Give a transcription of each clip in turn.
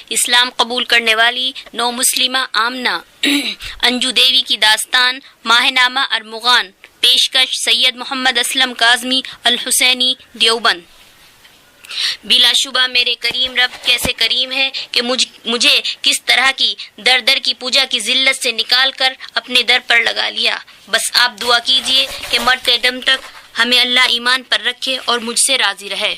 اسلام قبول کرنے والی نو مسلمہ آمنہ انجو دیوی کی داستان ماہ نامہ ارمغان، پیشکش سید محمد اسلم کاظمی الحسینی دیوبند۔ بلا شبہ میرے کریم رب کیسے کریم ہے کہ مجھے کس طرح کی در در کی پوجا کی ذلت سے نکال کر اپنے در پر لگا لیا۔ بس آپ دعا کیجئے کہ مرتے دم تک ہمیں اللہ ایمان پر رکھے اور مجھ سے راضی رہے۔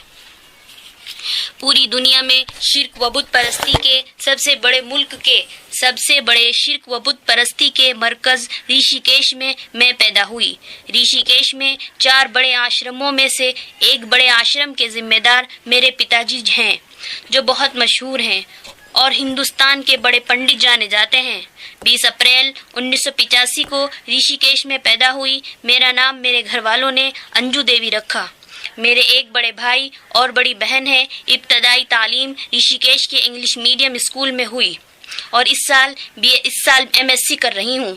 پوری دنیا میں شرک و بت پرستی کے سب سے بڑے ملک کے سب سے بڑے شرک و بت پرستی کے مرکز ریشی کیش میں پیدا ہوئی۔ ریشی کیش میں 4 بڑے آشرموں میں سے ایک بڑے آشرم کے ذمہ دار میرے پتا جی ہیں، جو بہت مشہور ہیں اور ہندوستان کے بڑے پنڈت جانے جاتے ہیں۔ 20 اپریل 1985 کو ریشی کیش میں پیدا ہوئی۔ میرا نام میرے گھر والوں نے انجو دیوی رکھا۔ میرے ایک بڑے بھائی اور بڑی بہن ہے۔ ابتدائی تعلیم ریشی کیش کے انگلش میڈیم اسکول میں ہوئی اور اس سال MSc کر رہی ہوں۔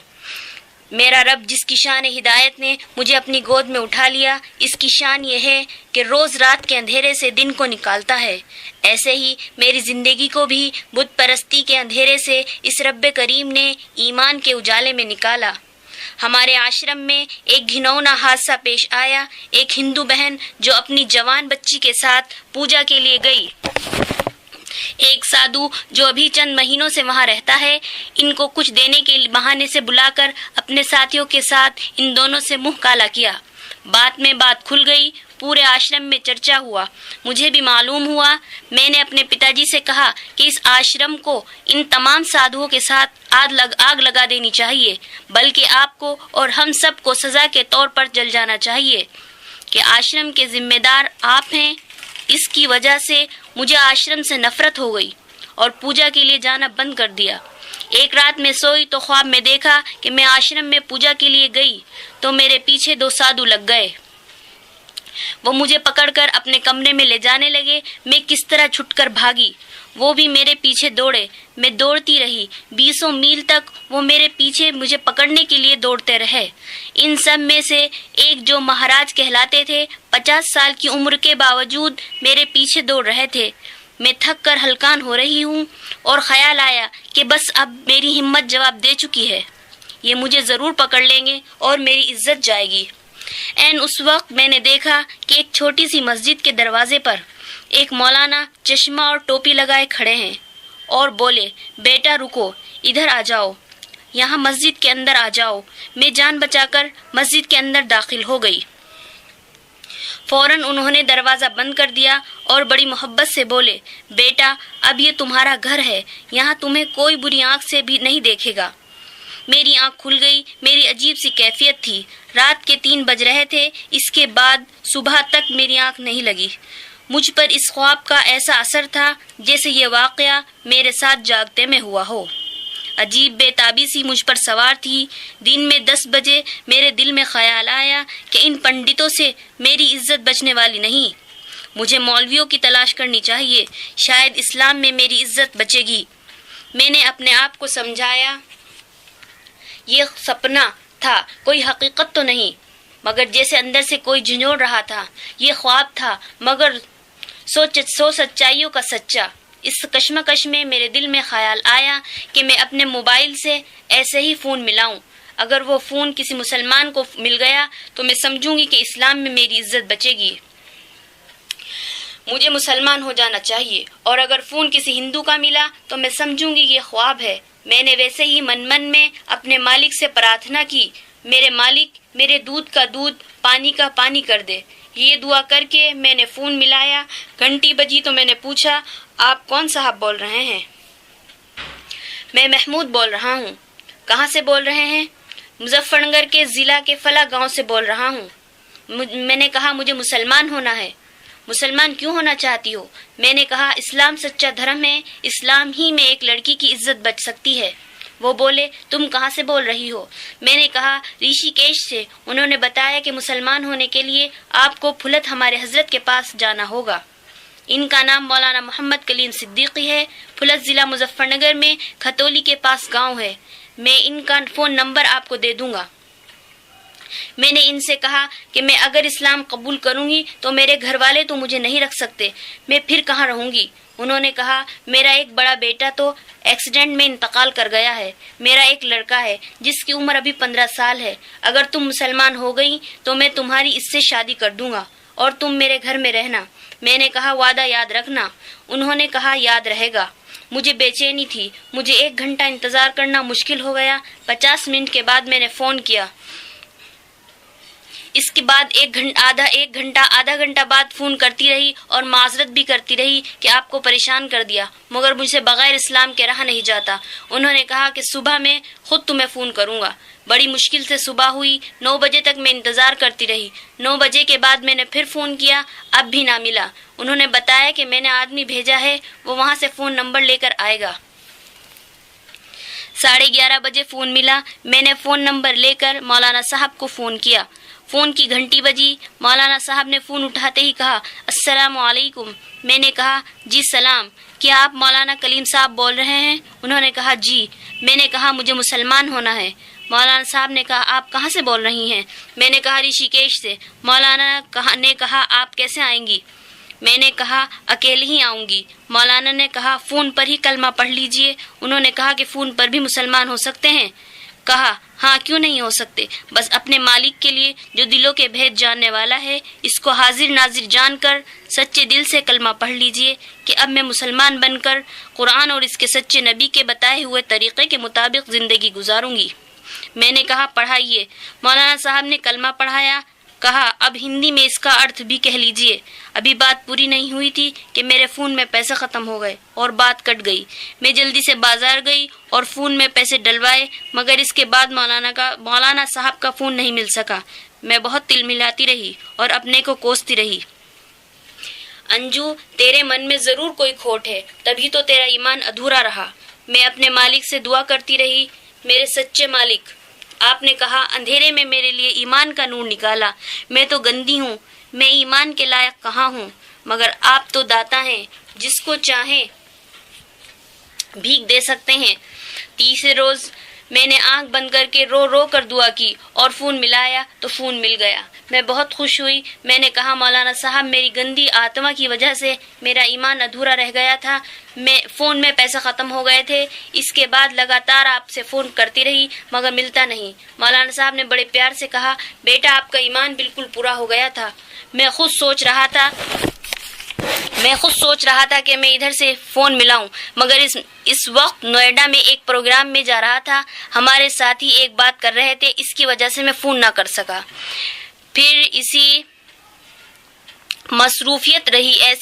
میرا رب جس کی شان ہدایت نے مجھے اپنی گود میں اٹھا لیا، اس کی شان یہ ہے کہ روز رات کے اندھیرے سے دن کو نکالتا ہے۔ ایسے ہی میری زندگی کو بھی بت پرستی کے اندھیرے سے اس رب کریم نے ایمان کے اجالے میں نکالا۔ ہمارے آشرم میں ایک گھنونا حادثہ پیش آیا۔ ایک ہندو بہن جو اپنی جوان بچی کے ساتھ پوجا کے لیے گئی، ایک سادھو جو ابھی چند مہینوں سے وہاں رہتا ہے، ان کو کچھ دینے کے بہانے سے بلا کر اپنے ساتھیوں کے ساتھ ان دونوں سے منہ کالا کیا۔ بات میں بات کھل گئی، پورے آشرم میں چرچا ہوا۔ مجھے بھی معلوم ہوا۔ میں نے اپنے پتا جی سے کہا کہ اس آشرم کو ان تمام سادھوؤں کے ساتھ آگ لگا دینی چاہیے، بلکہ آپ کو اور ہم سب کو سزا کے طور پر جل جانا چاہیے کہ آشرم کے ذمہ دار آپ ہیں۔ اس کی وجہ سے مجھے آشرم سے نفرت ہو گئی اور پوجا کے لیے جانا بند کر دیا۔ ایک رات میں سوئی تو خواب میں دیکھا کہ میں آشرم میں پوجا کے لیے گئی تو میرے پیچھے 2 سادھو لگ گئے۔ وہ مجھے پکڑ کر اپنے کمرے میں لے جانے لگے۔ میں کس طرح چھٹ کر بھاگی، وہ بھی میرے پیچھے دوڑے۔ میں دوڑتی رہی، 20 میل تک وہ میرے پیچھے مجھے پکڑنے کے لیے دوڑتے رہے۔ ان سب میں سے ایک جو مہاراج کہلاتے تھے، 50 سال کی عمر کے باوجود میرے پیچھے دوڑ رہے تھے۔ میں تھک کر ہلکان ہو رہی ہوں اور خیال آیا کہ بس اب میری ہمت جواب دے چکی ہے، یہ مجھے ضرور پکڑ لیں گے اور میری عزت جائے گی۔ اس وقت میں نے دیکھا کہ ایک چھوٹی سی مسجد کے دروازے پر ایک مولانا چشمہ اور ٹوپی لگائے کھڑے ہیں اور بولے، بیٹا رکو، ادھر آ جاؤ، یہاں مسجد کے اندر آ جاؤ۔ میں جان بچا کر مسجد کے اندر داخل ہو گئی۔ فوراً انہوں نے دروازہ بند کر دیا اور بڑی محبت سے بولے، بیٹا اب یہ تمہارا گھر ہے، یہاں تمہیں کوئی بری آنکھ سے بھی نہیں دیکھے گا۔ میری آنکھ کھل گئی۔ میری عجیب سی کیفیت تھی۔ رات کے 3 بج رہے تھے۔ اس کے بعد صبح تک میری آنکھ نہیں لگی۔ مجھ پر اس خواب کا ایسا اثر تھا جیسے یہ واقعہ میرے ساتھ جاگتے میں ہوا ہو۔ عجیب بے تابی سی مجھ پر سوار تھی۔ دن میں 10 بجے میرے دل میں خیال آیا کہ ان پنڈتوں سے میری عزت بچنے والی نہیں، مجھے مولویوں کی تلاش کرنی چاہیے، شاید اسلام میں میری عزت بچے گی۔ میں نے اپنے آپ کو سمجھایا یہ سپنا تھا، کوئی حقیقت تو نہیں، مگر جیسے اندر سے کوئی جھنجھوڑ رہا تھا۔ یہ خواب تھا مگر سو سچائیوں کا سچا۔ اس کشمکش میں میرے دل میں خیال آیا کہ میں اپنے موبائل سے ایسے ہی فون ملاؤں۔ اگر وہ فون کسی مسلمان کو مل گیا تو میں سمجھوں گی کہ اسلام میں میری عزت بچے گی، مجھے مسلمان ہو جانا چاہیے، اور اگر فون کسی ہندو کا ملا تو میں سمجھوں گی یہ خواب ہے۔ میں نے ویسے ہی من میں اپنے مالک سے پرارتھنا کی، میرے مالک میرے دودھ کا دودھ، پانی کا پانی کر دے۔ یہ دعا کر کے میں نے فون ملایا۔ گھنٹی بجی تو میں نے پوچھا، آپ کون صاحب بول رہے ہیں؟ میں محمود بول رہا ہوں۔ کہاں سے بول رہے ہیں؟ مظفر نگر کے ضلع کے فلاں گاؤں سے بول رہا ہوں۔ میں نے کہا مجھے مسلمان ہونا ہے۔ مسلمان کیوں ہونا چاہتی ہو؟ میں نے کہا اسلام سچا دھرم ہے، اسلام ہی میں ایک لڑکی کی عزت بچ سکتی ہے۔ وہ بولے تم کہاں سے بول رہی ہو؟ میں نے کہا ریشی کیش سے۔ انہوں نے بتایا کہ مسلمان ہونے کے لیے آپ کو پھلت ہمارے حضرت کے پاس جانا ہوگا۔ ان کا نام مولانا محمد کلیم صدیقی ہے۔ پھلت ضلع مظفر نگر میں کھتولی کے پاس گاؤں ہے۔ میں ان کا فون نمبر آپ کو دے دوں گا۔ میں نے ان سے کہا کہ میں اگر اسلام قبول کروں گی تو میرے گھر والے تو مجھے نہیں رکھ سکتے، میں پھر کہاں رہوں گی؟ انہوں نے کہا میرا ایک بڑا بیٹا تو ایکسیڈنٹ میں انتقال کر گیا ہے، میرا ایک لڑکا ہے جس کی عمر ابھی 15 سال ہے، اگر تم مسلمان ہو گئی تو میں تمہاری اس سے شادی کر دوں گا اور تم میرے گھر میں رہنا۔ میں نے کہا وعدہ یاد رکھنا۔ انہوں نے کہا یاد رہے گا۔ مجھے بے چینی تھی، مجھے 1 گھنٹہ انتظار کرنا مشکل ہو گیا۔ 50 منٹ کے بعد میں نے فون کیا، اس کے بعد آدھا گھنٹہ بعد فون کرتی رہی اور معذرت بھی کرتی رہی کہ آپ کو پریشان کر دیا، مگر مجھ سے بغیر اسلام کے رہا نہیں جاتا۔ انہوں نے کہا کہ صبح میں خود تمہیں فون کروں گا۔ بڑی مشکل سے صبح ہوئی، 9 بجے تک میں انتظار کرتی رہی۔ 9 بجے کے بعد میں نے پھر فون کیا، اب بھی نہ ملا۔ انہوں نے بتایا کہ میں نے آدمی بھیجا ہے، وہ وہاں سے فون نمبر لے کر آئے گا۔ 11:30 بجے فون ملا۔ میں نے فون نمبر لے کر مولانا صاحب کو فون کیا۔ فون کی گھنٹی بجی۔ مولانا صاحب نے فون اٹھاتے ہی کہا السلام علیکم۔ میں نے کہا جی سلام، کیا آپ مولانا کلیم صاحب بول رہے ہیں؟ انہوں نے کہا جی۔ میں نے کہا مجھے مسلمان ہونا ہے۔ مولانا صاحب نے کہا آپ کہاں سے بول رہی ہیں؟ میں نے کہا رشی کیش سے۔ مولانا نے کہا آپ کیسے آئیں گی؟ میں نے کہا اکیلے ہی آؤں گی۔ مولانا نے کہا فون پر ہی کلمہ پڑھ لیجئے۔ انہوں نے کہا کہ فون پر بھی مسلمان ہو سکتے ہیں؟ کہا ہاں کیوں نہیں ہو سکتے، بس اپنے مالک کے لیے جو دلوں کے بھید جاننے والا ہے، اس کو حاضر ناظر جان کر سچے دل سے کلمہ پڑھ لیجئے کہ اب میں مسلمان بن کر قرآن اور اس کے سچے نبی کے بتائے ہوئے طریقے کے مطابق زندگی گزاروں گی۔ میں نے کہا پڑھائیے۔ مولانا صاحب نے کلمہ پڑھایا۔ کہا اب ہندی میں اس کا ارتھ بھی کہہ لیجئے۔ ابھی بات پوری نہیں ہوئی تھی کہ میرے فون میں پیسے ختم ہو گئے اور بات کٹ گئی۔ میں جلدی سے بازار گئی اور فون میں پیسے ڈلوائے، مگر اس کے بعد مولانا صاحب کا فون نہیں مل سکا۔ میں بہت تل ملاتی رہی اور اپنے کو کوستی رہی۔ انجو تیرے من میں ضرور کوئی کھوٹ ہے، تبھی تو تیرا ایمان ادھورا رہا۔ میں اپنے مالک سے دعا کرتی رہی، میرے سچے مالک، آپ نے کہا اندھیرے میں میرے لیے ایمان کا نور نکالا۔ میں تو گندی ہوں، میں ایمان کے لائق کہاں ہوں، مگر آپ تو داتا ہیں، جس کو چاہیں بھیک دے سکتے ہیں۔ تیسرے روز میں نے آنکھ بند کر کے رو رو کر دعا کی اور فون ملایا تو فون مل گیا۔ میں بہت خوش ہوئی۔ میں نے کہا مولانا صاحب میری گندی آتما کی وجہ سے میرا ایمان ادھورا رہ گیا تھا، فون میں پیسے ختم ہو گئے تھے۔ اس کے بعد لگاتار آپ سے فون کرتی رہی مگر ملتا نہیں۔ مولانا صاحب نے بڑے پیار سے کہا بیٹا آپ کا ایمان بالکل پورا ہو گیا تھا۔ میں خود سوچ رہا تھا کہ میں ادھر سے فون ملاؤں، مگر اس وقت نوئیڈا میں ایک پروگرام میں جا رہا تھا، ہمارے ساتھی ایک بات کر رہے تھے، اس کی وجہ سے میں فون نہ کر سکا۔ پھر ایسی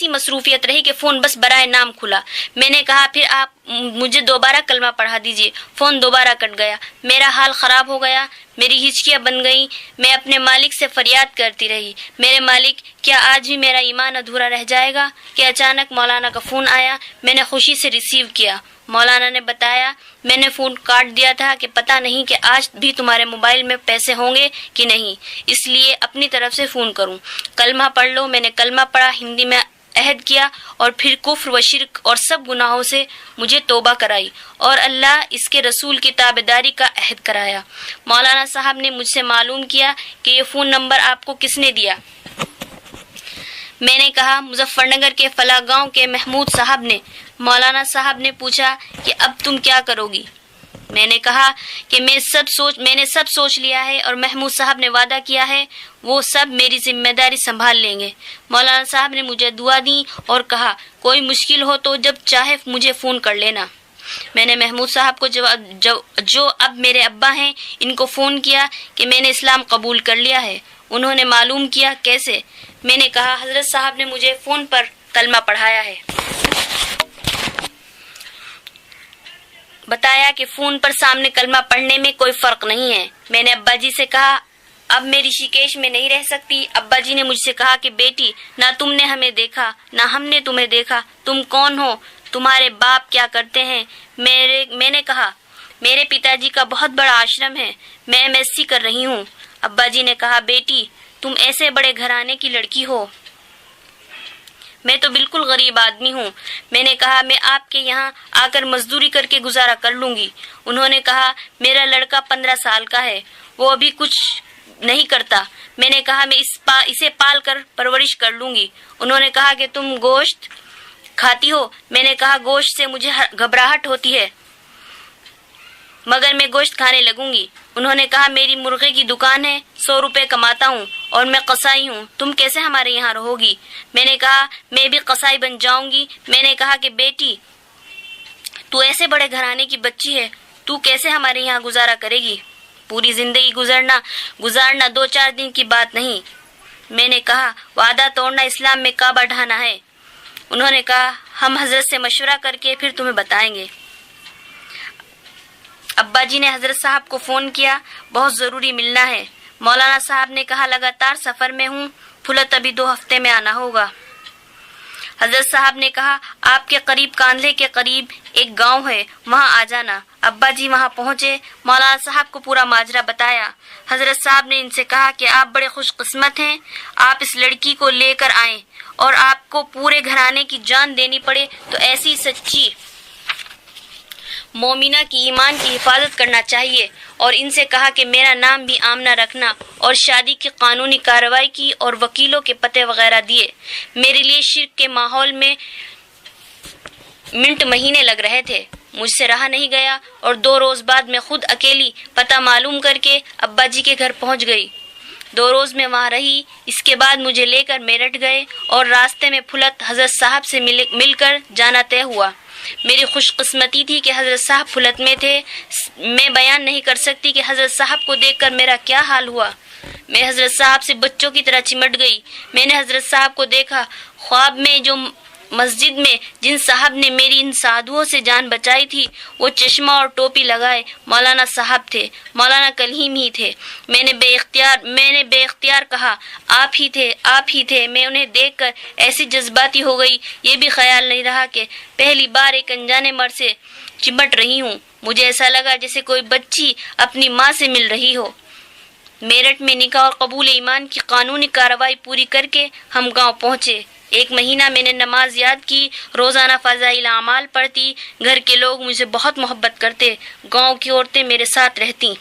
مصروفیت رہی کہ فون بس برائے نام کھلا۔ میں نے کہا پھر آپ مجھے دوبارہ کلمہ پڑھا دیجئے۔ فون دوبارہ کٹ گیا۔ میرا حال خراب ہو گیا، میری ہچکیاں بن گئیں۔ میں اپنے مالک سے فریاد کرتی رہی، میرے مالک کیا آج بھی میرا ایمان ادھورا رہ جائے گا؟ کہ اچانک مولانا کا فون آیا۔ میں نے خوشی سے ریسیو کیا۔ مولانا نے بتایا میں نے فون کاٹ دیا تھا کہ پتہ نہیں کہ آج بھی تمہارے موبائل میں پیسے ہوں گے کہ نہیں، اس لیے اپنی طرف سے فون کروں۔ کلمہ پڑھ لو۔ میں نے کلمہ پڑھا، ہندی میں عہد کیا اور پھر کفر و شرک اور سب گناہوں سے مجھے توبہ کرائی اور اللہ اس کے رسول کی تابعداری کا عہد کرایا۔ مولانا صاحب نے مجھ سے معلوم کیا کہ یہ فون نمبر آپ کو کس نے دیا؟ میں نے کہا مظفر نگر کے فلاں گاؤں کے محمود صاحب نے۔ مولانا صاحب نے پوچھا کہ اب تم کیا کرو گی؟ میں نے کہا کہ میں نے سب سوچ لیا ہے اور محمود صاحب نے وعدہ کیا ہے وہ سب میری ذمہ داری سنبھال لیں گے۔ مولانا صاحب نے مجھے دعا دی اور کہا کوئی مشکل ہو تو جب چاہے مجھے فون کر لینا۔ میں نے محمود صاحب کو جو اب میرے ابا ہیں ان کو فون کیا کہ میں نے اسلام قبول کر لیا ہے۔ انہوں نے معلوم کیا کیسے؟ میں نے کہا حضرت صاحب نے مجھے فون پر کلمہ پڑھایا ہے، بتایا کہ فون پر سامنے کلمہ پڑھنے میں کوئی فرق نہیں ہے۔ میں نے ابا جی سے کہا اب میں رشی کیش میں نہیں رہ سکتی۔ ابا جی نے مجھ سے کہا کہ بیٹی نہ تم نے ہمیں دیکھا نہ ہم نے تمہیں دیکھا، تم کون ہو، تمہارے باپ کیا کرتے ہیں؟ میں نے کہا میرے پتا جی کا بہت بڑا آشرم ہے، میں MSc کر رہی ہوں۔ ابا جی نے کہا بیٹی تم ایسے بڑے گھرانے کی لڑکی ہو، میں تو بالکل غریب آدمی ہوں۔ میں نے کہا میں آپ کے یہاں آ کر مزدوری کر کے گزارا کر لوں گی۔ انہوں نے کہا میرا لڑکا 15 سال کا ہے، وہ ابھی کچھ نہیں کرتا۔ میں نے کہا میں اسے پال کر پرورش کر لوں گی۔ انہوں نے کہا کہ تم گوشت کھاتی ہو؟ میں نے کہا گوشت سے مجھے گھبراہٹ ہوتی ہے مگر میں گوشت کھانے لگوں گی۔ انہوں نے کہا میری مرغے کی دکان ہے، 100 روپے کماتا ہوں اور میں قصائی ہوں، تم کیسے ہمارے یہاں رہو گی؟ میں نے کہا میں بھی قصائی بن جاؤں گی۔ میں نے کہا کہ بیٹی تو ایسے بڑے گھرانے کی بچی ہے، تو کیسے ہمارے یہاں گزارا کرے گی؟ پوری زندگی گزارنا 2-4 دن کی بات نہیں۔ میں نے کہا وعدہ توڑنا اسلام میں کعبہ ڈھانا ہے۔ انہوں نے کہا ہم حضرت سے مشورہ کر کے پھر تمہیں بتائیں گے۔ ابا جی نے حضرت صاحب کو فون کیا، بہت ضروری ملنا ہے۔ مولانا صاحب نے کہا لگاتار سفر میں ہوں، پھلت ابھی 2 ہفتے میں آنا ہوگا۔ حضرت صاحب نے کہا آپ کے قریب کاندھلے کے قریب ایک گاؤں ہے، وہاں آ جانا۔ ابا جی وہاں پہنچے، مولانا صاحب کو پورا ماجرا بتایا۔ حضرت صاحب نے ان سے کہا کہ آپ بڑے خوش قسمت ہیں، آپ اس لڑکی کو لے کر آئیں اور آپ کو پورے گھرانے کی جان دینی پڑے تو ایسی سچی مومنہ کی ایمان کی حفاظت کرنا چاہیے، اور ان سے کہا کہ میرا نام بھی آمنہ رکھنا، اور شادی کی قانونی کارروائی کی اور وکیلوں کے پتے وغیرہ دیے۔ میرے لیے شرک کے ماحول میں منٹ مہینے لگ رہے تھے، مجھ سے رہا نہیں گیا، اور 2 روز بعد میں خود اکیلی پتہ معلوم کر کے ابا جی کے گھر پہنچ گئی۔ 2 روز میں وہاں رہی، اس کے بعد مجھے لے کر میرٹھ گئے اور راستے میں پھلت حضرت صاحب سے مل کر جانا طے ہوا۔ میری خوش قسمتی تھی کہ حضرت صاحب پھلت میں تھے۔ میں بیان نہیں کر سکتی کہ حضرت صاحب کو دیکھ کر میرا کیا حال ہوا۔ میں حضرت صاحب سے بچوں کی طرح چمٹ گئی۔ میں نے حضرت صاحب کو دیکھا خواب میں، جو مسجد میں جن صاحب نے میری ان سادھوؤں سے جان بچائی تھی، وہ چشمہ اور ٹوپی لگائے مولانا صاحب تھے، مولانا کلیم ہی تھے۔ میں نے بے اختیار کہا آپ ہی تھے۔ میں انہیں دیکھ کر ایسی جذباتی ہو گئی، یہ بھی خیال نہیں رہا کہ پہلی بار ایک انجانے مرد سے چمٹ رہی ہوں۔ مجھے ایسا لگا جیسے کوئی بچی اپنی ماں سے مل رہی ہو۔ میرٹھ میں نکاح اور قبول ایمان کی قانونی کارروائی پوری کر کے ہم گاؤں پہنچے۔ 1 مہینہ میں نے نماز یاد کی، روزانہ فضائل اعمال پڑھتی، گھر کے لوگ مجھے بہت محبت کرتے، گاؤں کی عورتیں میرے ساتھ رہتی۔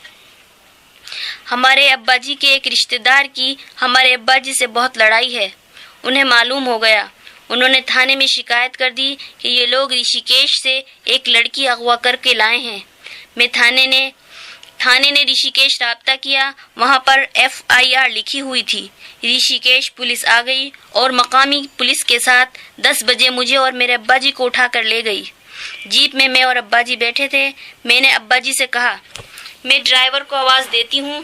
ہمارے ابا جی کے ایک رشتہ دار کی ہمارے ابا جی سے بہت لڑائی ہے، انہیں معلوم ہو گیا۔ انہوں نے تھانے میں شکایت کر دی کہ یہ لوگ رشی کیش سے ایک لڑکی اغوا کر کے لائے ہیں۔ تھانے نے رشی کیش رابطہ کیا، وہاں پر FIR لکھی ہوئی تھی۔ رشی کیش پولیس آ گئی اور مقامی پولیس کے ساتھ 10 بجے مجھے اور میرے ابا جی کو اٹھا کر لے گئی۔ جیپ میں اور ابا جی بیٹھے تھے۔ میں نے ابا جی سے کہا میں ڈرائیور کو آواز دیتی ہوں،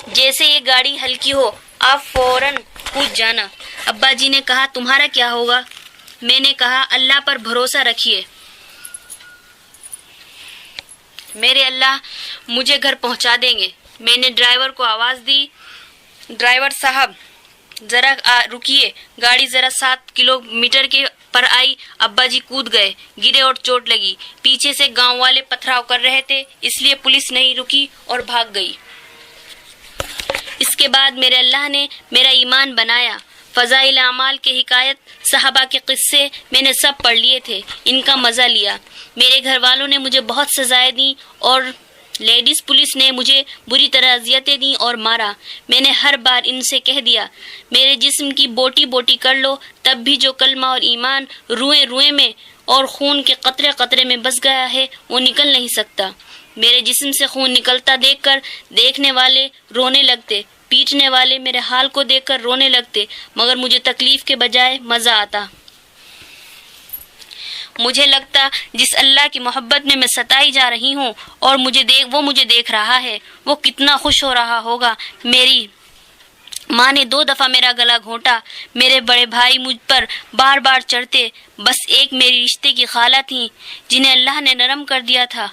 جیسے یہ گاڑی ہلکی ہو آپ فوراً کود جانا۔ ابا جی نے کہا تمہارا کیا ہوگا؟ میں نے کہا اللہ پر بھروسہ رکھیے، میرے اللہ مجھے گھر پہنچا دیں گے۔ میں نے ڈرائیور کو آواز دی، ڈرائیور صاحب ذرا رکیے، گاڑی ذرا 7 کلومیٹر کے پر آئی۔ ابا جی کود گئے، گرے اور چوٹ لگی۔ پیچھے سے گاؤں والے پتھراؤ کر رہے تھے، اس لیے پولیس نہیں رکی اور بھاگ گئی۔ اس کے بعد میرے اللہ نے میرا ایمان بنایا۔ فضائل اعمال کے حکایت، صحابہ کے قصے میں نے سب پڑھ لیے تھے، ان کا مزہ لیا۔ میرے گھر والوں نے مجھے بہت سزائیں دیں اور لیڈیز پولیس نے مجھے بری طرح اذیتیں دیں اور مارا۔ میں نے ہر بار ان سے کہہ دیا میرے جسم کی بوٹی بوٹی کر لو، تب بھی جو کلمہ اور ایمان روئیں روئیں میں اور خون کے قطرے قطرے میں بس گیا ہے وہ نکل نہیں سکتا۔ میرے جسم سے خون نکلتا دیکھ کر دیکھنے والے رونے لگتے، پیٹنے والے میرے حال کو دیکھ کر رونے لگتے، مگر مجھے تکلیف کے بجائے مزہ آتا۔ مجھے لگتا جس اللہ کی محبت میں ستائی جا رہی ہوں اور وہ مجھے دیکھ رہا ہے، وہ کتنا خوش ہو رہا ہوگا۔ میری ماں نے 2 دفعہ میرا گلا گھونٹا۔ میرے بڑے بھائی مجھ پر بار بار چڑھتے، بس ایک میری رشتے کی خالہ تھیں جنہیں اللہ نے نرم کر دیا تھا،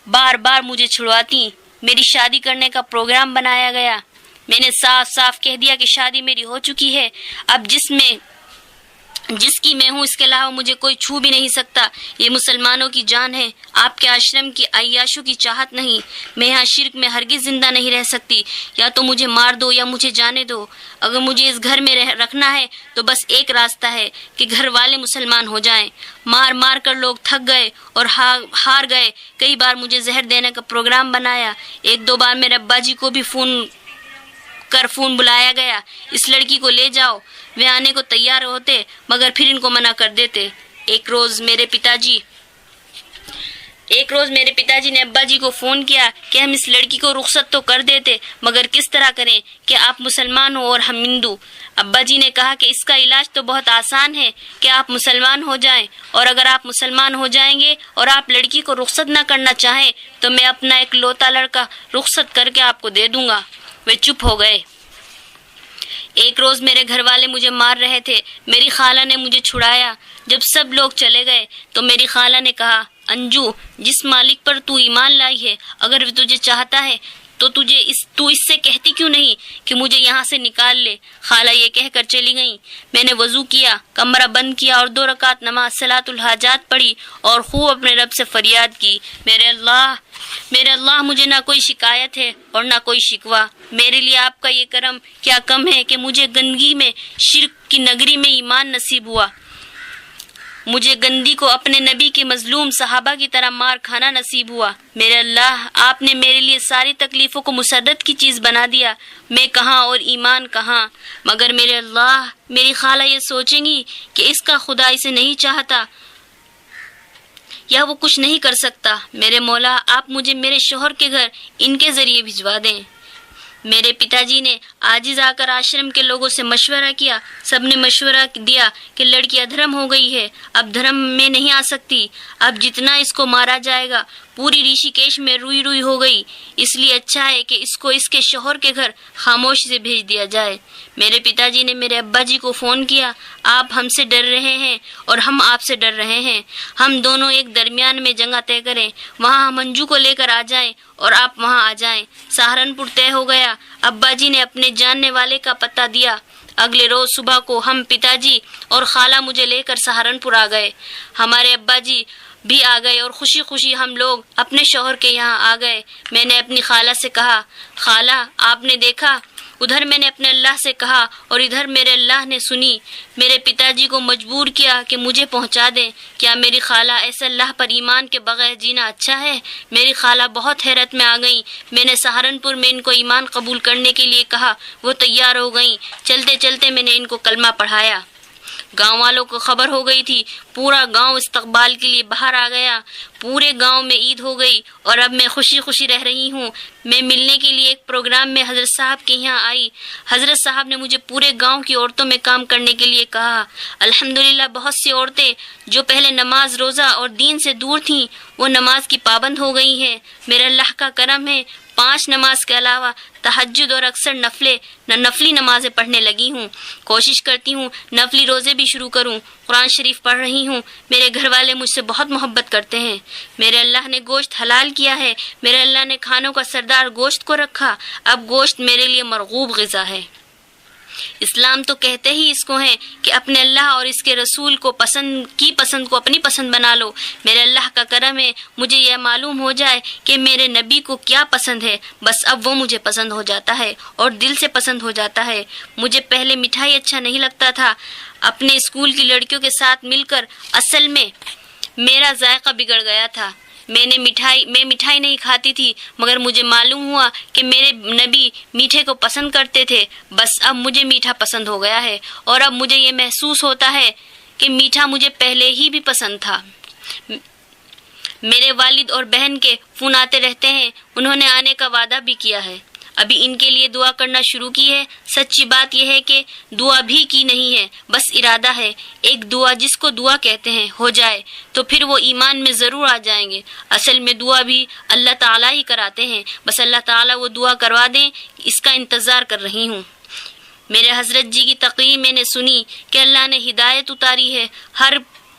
بار بار مجھے چھڑواتی۔ میری شادی کرنے کا پروگرام بنایا گیا۔ میں نے صاف صاف کہہ دیا کہ شادی میری ہو چکی ہے، اب جس کی میں ہوں اس کے علاوہ مجھے کوئی چھو بھی نہیں سکتا۔ یہ مسلمانوں کی جان ہے، آپ کے آشرم کی عیاشوں کی چاہت نہیں۔ میں یہاں شرک میں ہرگز زندہ نہیں رہ سکتی، یا تو مجھے مار دو یا مجھے جانے دو۔ اگر مجھے اس گھر میں رکھنا ہے تو بس ایک راستہ ہے کہ گھر والے مسلمان ہو جائیں۔ مار مار کر لوگ تھک گئے اور ہار گئے۔ کئی بار مجھے زہر دینے کا پروگرام بنایا۔ 1-2 بار میرے ابا جی کو بھی کر فون بلایا گیا، اس لڑکی کو لے جاؤ۔ وہ آنے کو تیار ہوتے مگر پھر ان کو منع کر دیتے۔ ایک روز میرے پتا جی نے ابا جی کو فون کیا کہ ہم اس لڑکی کو رخصت تو کر دیتے مگر کس طرح کریں کہ آپ مسلمان ہو اور ہم ہندو۔ ابا جی نے کہا کہ اس کا علاج تو بہت آسان ہے کہ آپ مسلمان ہو جائیں، اور اگر آپ مسلمان ہو جائیں گے اور آپ لڑکی کو رخصت نہ کرنا چاہیں تو میں اپنا ایک لوتا لڑکا رخصت کر کے آپ کو دے دوں گا۔ وہ چپ ہو گئے۔ ایک روز میرے گھر والے مجھے مار رہے تھے، میری خالہ نے مجھے چھڑایا۔ جب سب لوگ چلے گئے تو میری خالہ نے کہا، انجو، جس مالک پر تو ایمان لائی ہے اگر وہ تجھے چاہتا ہے تو تو اس سے کہتی کیوں نہیں کہ مجھے یہاں سے نکال لے۔ خالہ یہ کہہ کر چلی گئیں۔ میں نے وضو کیا، کمرہ بند کیا اور 2 رکعت نماز صلاۃ الحاجات پڑھی اور خوب اپنے رب سے فریاد کی، میرے اللہ مجھے نہ کوئی شکایت ہے اور نہ کوئی شکوہ۔ میرے لیے آپ کا یہ کرم کیا کم ہے کہ مجھے گندگی میں شرک کی نگری میں ایمان نصیب ہوا، مجھے گندی کو اپنے نبی کے مظلوم صحابہ کی طرح مار کھانا نصیب ہوا۔ میرے اللہ، آپ نے میرے لیے ساری تکلیفوں کو مسرت کی چیز بنا دیا، میں کہاں اور ایمان کہاں۔ مگر میرے اللہ، میری خالہ یہ سوچیں گی کہ اس کا خدا اسے نہیں چاہتا یا وہ کچھ نہیں کر سکتا۔ میرے مولا، آپ مجھے میرے شوہر کے گھر ان کے ذریعے بھجوا دیں۔ میرے پتا جی نے عاجز آ کر آشرم کے لوگوں سے مشورہ کیا۔ سب نے مشورہ دیا کہ لڑکی ادھرم ہو گئی ہے، اب دھرم میں نہیں آ سکتی، اب جتنا اس کو مارا جائے گا۔ پوری ریشی کیش میں روئی روئی ہو گئی، اس لیے اچھا ہے کہ اس کو اس کے شوہر کے گھر خاموشی سے بھیج دیا جائے۔ میرے پتا جی نے میرے ابا جی کو فون کیا، آپ ہم سے ڈر رہے ہیں اور ہم آپ سے ڈر رہے ہیں، ہم دونوں ایک درمیان میں جگہ طے کریں، وہاں ہم انجو کو لے کر آ جائیں اور آپ وہاں آ جائیں۔ سہارنپور طے ہو گیا۔ ابا جی نے اپنے جاننے والے کا پتہ دیا۔ اگلے روز صبح کو ہم پتا جی اور خالہ مجھے لے کر سہارنپور آ گئے۔ ہمارے ابا جی بھی آ گئے اور خوشی خوشی ہم لوگ اپنے شوہر کے یہاں آ گئے۔ میں نے اپنی خالہ سے کہا، خالہ آپ نے دیکھا، ادھر میں نے اپنے اللہ سے کہا اور ادھر میرے اللہ نے سنی۔ میرے پتا جی کو مجبور کیا کہ مجھے پہنچا دیں۔ کیا میری خالہ ایسے اللہ پر ایمان کے بغیر جینا اچھا ہے؟ میری خالہ بہت حیرت میں آ گئیں۔ میں نے سہارنپور میں ان کو ایمان قبول کرنے کے لیے کہا، وہ تیار ہو گئیں۔ چلتے چلتے میں نے ان کو کلمہ پڑھایا۔ گاؤں والوں کو خبر ہو گئی تھی، پورا گاؤں استقبال کے لیے باہر آ گیا۔ پورے گاؤں میں عید ہو گئی اور اب میں خوشی خوشی رہ رہی ہوں۔ میں ملنے کے لیے ایک پروگرام میں حضرت صاحب کے یہاں آئی۔ حضرت صاحب نے مجھے پورے گاؤں کی عورتوں میں کام کرنے کے لیے کہا۔ الحمدللہ بہت سی عورتیں جو پہلے نماز روزہ اور دین سے دور تھیں وہ نماز کی پابند ہو گئی ہیں۔ میرے اللہ کا کرم ہے، 5 نماز کے علاوہ تہجد اور اکثر نفلی نمازیں پڑھنے لگی ہوں۔ کوشش کرتی ہوں نفلی روزے بھی شروع کروں۔ قرآن شریف پڑھ رہی ہوں۔ میرے گھر والے مجھ سے بہت محبت کرتے ہیں۔ میرے اللہ نے گوشت حلال کیا ہے۔ میرے اللہ نے کھانوں کا سردار گوشت کو رکھا۔ اب گوشت میرے لیے مرغوب غذا ہے۔ اسلام تو کہتے ہی اس کو ہے کہ اپنے اللہ اور اس کے رسول کو پسند کو اپنی پسند بنا لو۔ میرے اللہ کا کرم ہے، مجھے یہ معلوم ہو جائے کہ میرے نبی کو کیا پسند ہے، بس اب وہ مجھے پسند ہو جاتا ہے اور دل سے پسند ہو جاتا ہے۔ مجھے پہلے مٹھائی اچھا نہیں لگتا تھا۔ اپنے اسکول کی لڑکیوں کے ساتھ مل کر اصل میں میرا ذائقہ بگڑ گیا تھا۔ میں مٹھائی نہیں کھاتی تھی مگر مجھے معلوم ہوا کہ میرے نبی میٹھے کو پسند کرتے تھے۔ بس اب مجھے میٹھا پسند ہو گیا ہے اور اب مجھے یہ محسوس ہوتا ہے کہ میٹھا مجھے پہلے ہی بھی پسند تھا۔ میرے والد اور بہن کے فون آتے رہتے ہیں، انہوں نے آنے کا وعدہ بھی کیا ہے۔ ابھی ان کے لیے دعا کرنا شروع کی ہے۔ سچی بات یہ ہے کہ دعا بھی کی نہیں ہے، بس ارادہ ہے۔ ایک دعا جس کو دعا کہتے ہیں ہو جائے تو پھر وہ ایمان میں ضرور آ جائیں گے۔ اصل میں دعا بھی اللہ تعالیٰ ہی کراتے ہیں، بس اللہ تعالیٰ وہ دعا کروا دیں، اس کا انتظار کر رہی ہوں۔ میرے حضرت جی کی تقریر میں نے سنی کہ اللہ نے ہدایت اتاری ہے، ہر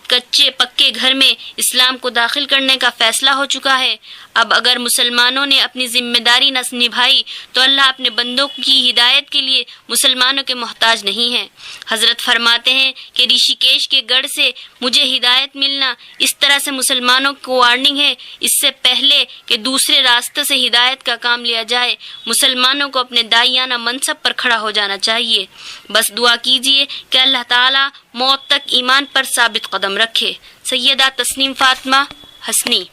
کچے پکے گھر میں اسلام کو داخل کرنے کا فیصلہ ہو چکا ہے۔ اب اگر مسلمانوں نے اپنی ذمہ داری نہ نبھائی تو اللہ اپنے بندوں کی ہدایت کے لیے مسلمانوں کے محتاج نہیں ہے۔ حضرت فرماتے ہیں کہ ریشی کیش کے گڑھ سے مجھے ہدایت ملنا اس طرح سے مسلمانوں کو وارننگ ہے، اس سے پہلے کہ دوسرے راستے سے ہدایت کا کام لیا جائے مسلمانوں کو اپنے داعیانہ منصب پر کھڑا ہو جانا چاہیے۔ بس دعا کیجیے کہ اللہ تعالیٰ موت تک ایمان پر ثابت قدم رکھے۔ سیدہ تسنیم فاطمہ حسنی۔